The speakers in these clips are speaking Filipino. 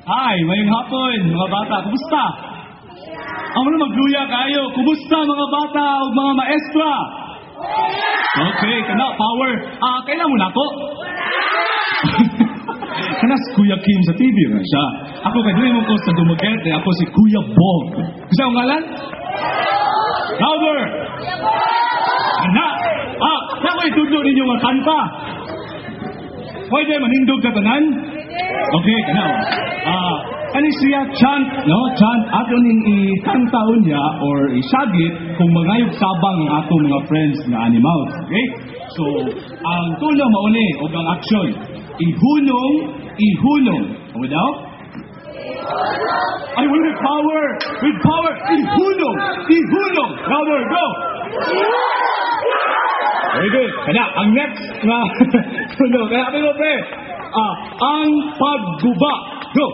Hi, mayong hapon, mga bata. Kumusta? Ako na magluya kayo. Kumusta, mga bata o mga maestra? Okay, kana, power. Kailan mo na ako? Kana si Kuya Kim sa TV na siya. Ako kadili mo ko sa Dumaguete. Ako si Kuya Bog. Gusto ang ngalan? Louder! Kana! Naku itudlo ninyo nga kanta. Pwede manindog ka tanan? Okay, kana. Ano siya chant, no? Chant ato ning ikantaon niya or isagit kung mangayog sabang ang ato mga friends na animals. Okay? So, ang tulo mauni o ang action. Ihunong, ihunong. Ano daw? Ay, with power! With power! Ihunong! Ihunong! Louder, go! Very good. Kaya, ang next na tulo. Kaya, kami mo, pre. Ang pagguba. Go!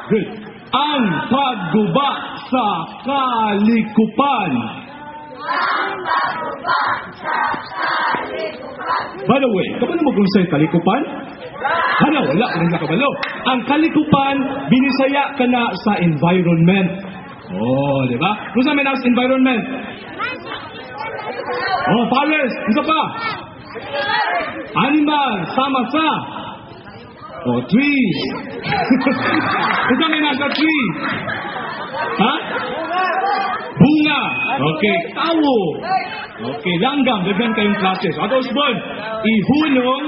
Good. Ang pagguba sa kalikupan. By the way, kapag mo kung sa'yo kalikupan? Wala, kung nakabalo. Ang kalikupan, binisaya ka na sa environment. Oh, di ba? Kung saan may nasa environment? Oh, forest. Isa pa? Animal. Sama sa? Oh, trees. Kung saan may nasa tree? Ha? Bunga. Okay. Tao. Okay. Langgam. Dagan kayong klase. So, ato usbon. Ihunong.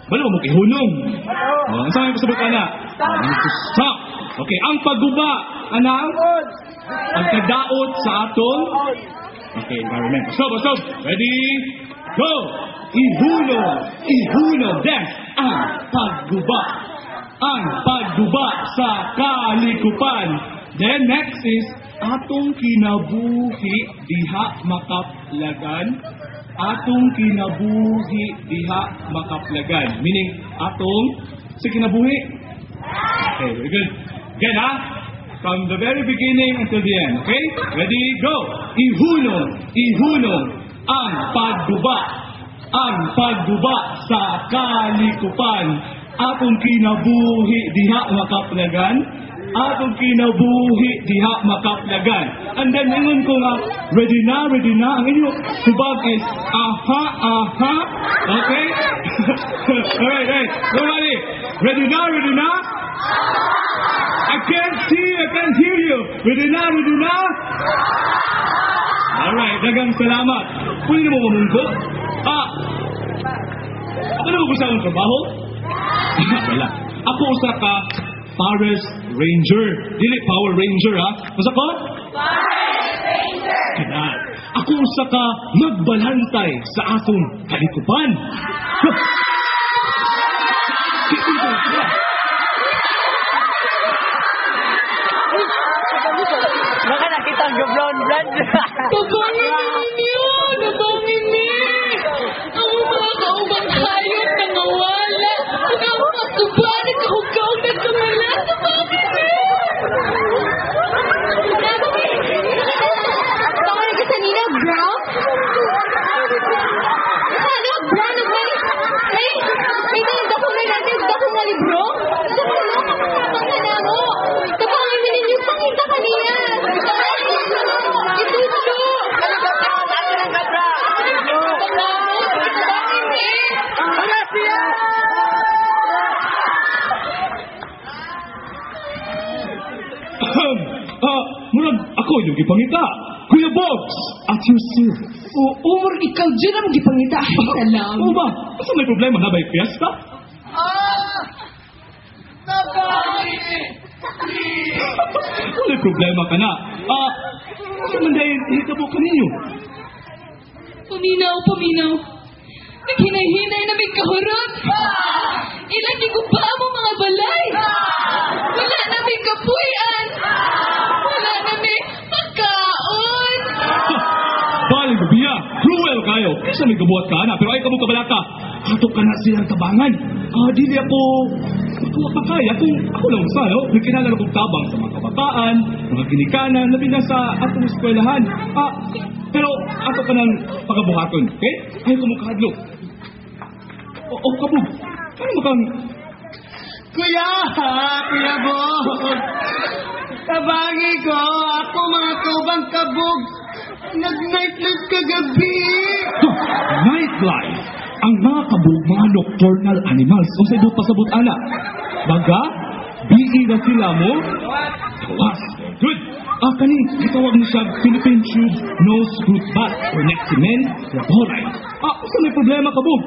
Balo mo ihunong. Oh, ang saan may pasabot ka na? Stop. Okay. Ang pagguba. Anang? Pagkadaot sa atong? Okay. Environment. Stop. Ready? Go. Ihunong. Ihunong. That's ang pagguba. Ang pagguba sa kalikupan. Then next is atong kinabuhi diha makaplagan. Atong kinabuhi diha makaplagan. Meaning atong sa kinabuhi. Okay, very good. Again, from the very beginning until the end. Okay? Ready? Go! Ihunong, ihunong ang pagguba. Ang pagguba sa kalikupan. Atong kinabuhi diha makaplagan. Atong kinabuhi diha makaplagan. And then ingon ko nga, ready na. Ang inyo subag is, aha. Okay? Alright. Everybody, ready na? I can't hear you. Ready na? Alright, dagang salamat. Pwede mo mamungko? Ano mo gusto akong trabaho? Wala. Ako usa ka Forest Ranger. Dili Power Ranger, ha? Usa ko? Forest Ranger. Kana. Ako usa ka magbalantay sa atong kalikupan. Baka nakita ang brown blood. Pagangin niyo! Ang mga kaubang hayop na nawala. Ang mga tuba na kahugaw na kamala. Bakit ka sa nina, brown? Ano, brown na ba? Hey, dako na natin, dako na libro? Dako na, kapapapang na mo. Tapangin mo ninyo, pangita kanina. Murag ako yung gipangita. Kuya Bogs, at your service. Umar, ikaw dyan ang gipangita. Salamat. Oo ba? Basta may problema na ba yung fiesta? May problema ka na. Ano man dahil hitabo ka ninyo? Paminaw. Naghinay-hinay na may kahurot. Ilan di ko ba mo mga balay? Wala na may kapuyan. Wala na may pagkaon. Balik biya, cruel kayo. Isa may gabuhat ka na, pero ay kamo kabalaka. Ato ka na silang tabangan. Dili ako makakaya kung ako lang sa, no? Nagkinala akong tabang sa mga kabataan, mga ginikanan, labi na sa atong eskwelahan. Pero ato ka ng pagabuhaton, okay? Ayaw ka mo kahadlok. O kabog, ano mo kang Kuya Bog. Tabagi ko, ako mga tubang kabog. Nag-nightlife kagabi. Nightlife. Ang mga kabog, mga nocturnal animals. O sa ibot pasabot ana. Baga, bi'i na sila mo. Kawas. Good. Kani, gitawag mo siya Philippine Tube Nose Root Bat or Neximen Raborai. Saan may problema kabog?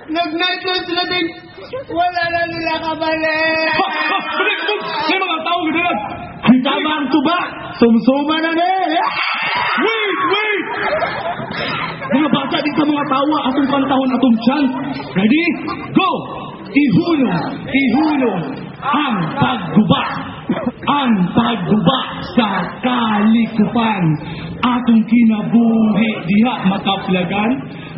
Nag-nightlife sila din. Wala na nila kabalik. Balik kabog! May mga tao ganyan. Ang tama ang tuba. Sumsuma na rin. Wait! Mga bata, di ka mga tawa. Atong kantahon, atong chant. Ready? Go! Ihulong ang pagguba. Ang pagguba sa kalikupan. Atong kinabuhi diha makaplagan.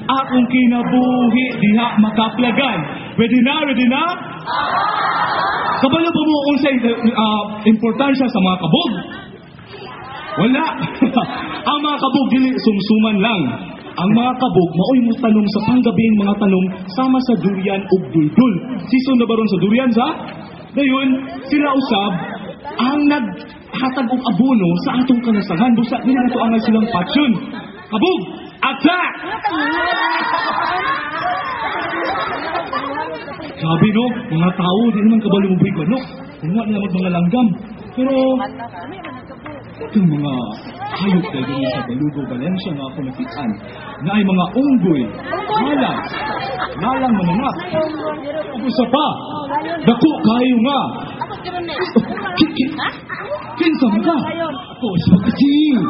Atong kinabuhi diha makaplagan. Ready na? Kabalo pa mo kung sa importansya sa mga kabog? Wala. Ang mga kabog dili sumsuman lang. Ang mga kabog maoy mo tanong sa panggabing mga tanong sama sa durian ug duldul. Season na baron sa durian sa? Dayon sila usab ang naghatag og abono sa atong kanasahan. Busa dili nato angay silang patsyon. Kabog, attack! Sabi no, mga tao, di naman kabalo mo bigla, no? Kung nga nila mga langgam. Pero, itong mga hayop na din sa Balugo, Valencia nga ako nakitaan, na ay mga unggoy, lalang mananap. Ugusa pa, dako kayo nga. Kinsa mo ka? Ako, si Bakating.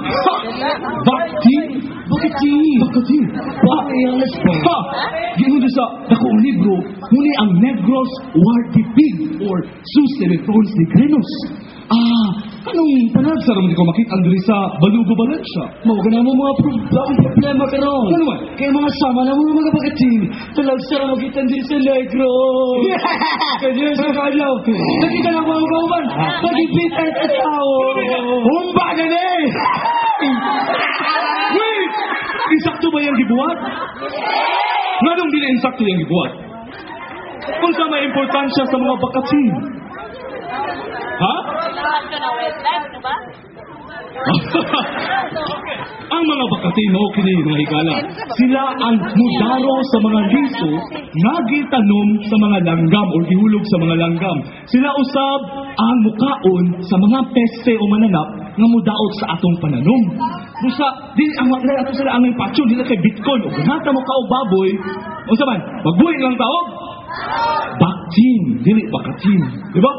Bakating. Alas pa. Ginundo sa dakong libro, muli ang Negros Warty Pig or Sus Electrons Nigrenos. Anong panagsara mo di ko makita ang diri sa Balugo, Valencia? Mawag na mo mga problema ka ron. Ano man? Kaya mga sama na mga Bakating. Talagsara makita diri sa Negros. Kaya sa kalaw. Nakita na mga kauban. Pag-ibit at asawa. Humba na na eh. Wait! Insakto ba yung gibuhat? Nganong dili insakto yung gibuhat? Kung sa may importansya sa mga Bakating? Ha? Ang mga Bakating mo kini mga higala. Sila ang mudaro sa mga liso nga gitanom sa mga langgam o gihulog sa mga langgam. Sila usab ang mukaon sa mga peste o mananap nga mudaot sa atong pananom. Busa dili ang wala ato sila ang patyon dili kay Bitcoin o ganata mo ka og baboy. Unsa man? Magbuhi lang taog. Bakting, dili Bakating. Di ba?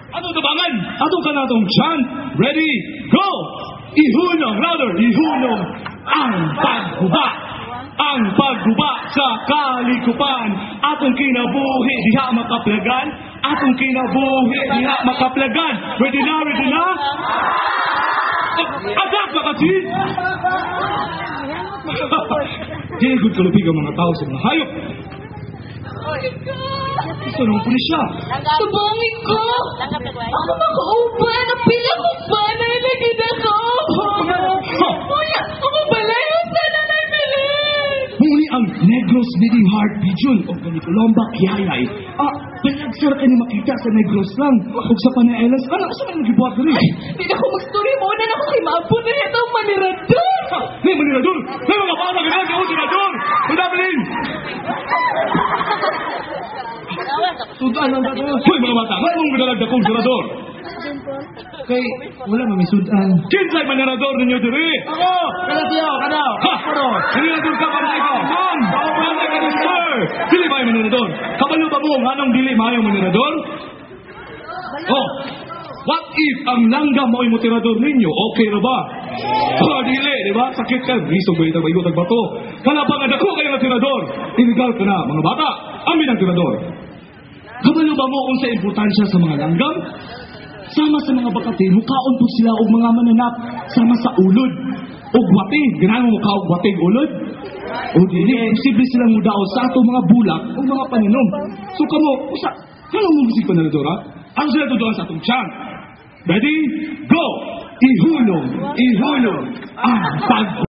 Atong tabangan, atong kanatong chant. Ready, go! Ihulong ang pagguba. Ang pagguba sa kalikupan. Atong kinabuhi diha makaplagan. Atong kinabuhi diha makaplagan. Ready na? Adak Bakating! Dili gud kalupig ang mga tao sa mga hayop. Gusto nung pulisya. Sabangin ko! Ako makauban! Ang pila ko ba? Nailagid ako! Kuya! Ako balayo! Sana naibilin! Muli ang Negros Leading Heart Pigeon o Ganicolomba Kiayay. Pinagsara ka ni makita sa Negros lang. O sa Panaelas, sa mga nagibuhat ko rin. Hindi na ako mag-story mo na ako kay maapon na ito ang manirador! May manirador! May mga bata ka na! May manirador! Madabilin! Sudan ang dato. Hoy mga bata! May mong gadalag akong manirador! Kay, wala mamisudan. Kinsay manirador ninyo diri? Ako! Kadaw! Ha! Manirador ka pa rin ako! Ma'am! Bawal ka ni sir! Dili ba yung manirador? Kabalo ba mo ang anong dili mayong manirador? What if ang langgam mo ay motirador ninyo? Okay na ba? Dili, di ba? Sakit ka. Risog ba ito? Maigot ang bato. Kalabang ang dako kayo ng tirador. Illegal ka na, mga bata. Amin ang tirador. Kabalo ba mo kung sa importansya sa mga langgam? Sama sa mga Bakating, mukaon po sila og mga mananap sama sa ulod. O gwate. Ganahan mo mukha og gwate ulod? O dili, posible silang mudaot sa ato mga bulak o mga paninom. So kamo, anong mo bisig panaladora? Ano sila tudoan sa atong chant? Ready? Go! Ihulong ang pag